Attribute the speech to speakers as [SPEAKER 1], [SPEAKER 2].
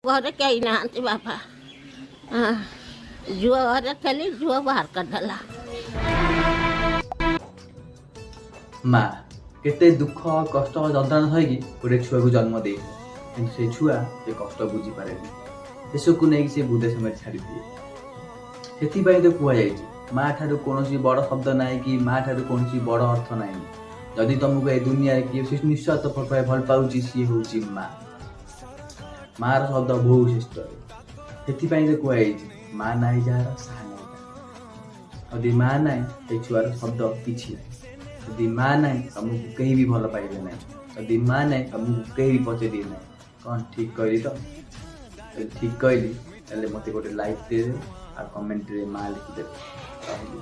[SPEAKER 1] ଘରେ କେହି ନାହାନ୍ତି ବାପା। ଝୁଅ ଘରେ ଥିଲି, ଝୁଅ ବାହାର କରିଦେଲା।
[SPEAKER 2] ମା କେତେ ଦୁଃଖ କଷ୍ଟ ଯନ୍ତ୍ରଣା ସହିକି ଗୋଟେ ଛୁଆକୁ ଜନ୍ମ ଦେଇଥାଏ, କିନ୍ତୁ ସେ ଛୁଆ ସେ କଷ୍ଟ ବୁଝିପାରେନି, ଶେଷକୁ ନେଇକି ସେ ବୃଦ୍ଧ ସମୟରେ ଛାଡ଼ିଦିଏ। ସେଥିପାଇଁ ତ କୁହାଯାଇଛି ମା ଠାରୁ କୌଣସି ବଡ଼ ଶବ୍ଦ ନାହିଁ କି ମା ଠାରୁ କୌଣସି ବଡ଼ ଅର୍ଥ ନାହିଁ। ଯଦି ତମକୁ ଏ ଦୁନିଆରେ କିଏ ନିଃସ୍ୱାର୍ଥ ଭାବେ ଭଲ ପାଉଛି ସିଏ ହେଉଛି ମା। ମାର ଶବ୍ଦ ବହୁ ଶ୍ରେଷ୍ଠ। ସେଥିପାଇଁ ତ କୁହାଯାଇଛି ମା ନାହିଁ ଯାହାର ସାହା ନାହିଁ ତାହାର। ଯଦି ମା ନାହିଁ ସେ ଛୁଆର ଶବ୍ଦ କିଛି ନାହିଁ। ଯଦି ମା ନାହିଁ ତମକୁ କେହି ବି ଭଲ ପାଇବେ ନାହିଁ। ଯଦି ମା ନାହିଁ ତମକୁ କେହି ବି ପଚାରିବେ ନାହିଁ। କ'ଣ ଠିକ୍ କହିଲି ତ? ଯଦି ଠିକ୍ କହିଲି ତାହେଲେ ମୋତେ ଗୋଟେ ଲାଇକ୍ ଦେଇଦେବେ ଆଉ କମେଣ୍ଟରେ ମା ଲେଖିଦେବେ। ରହିଲି।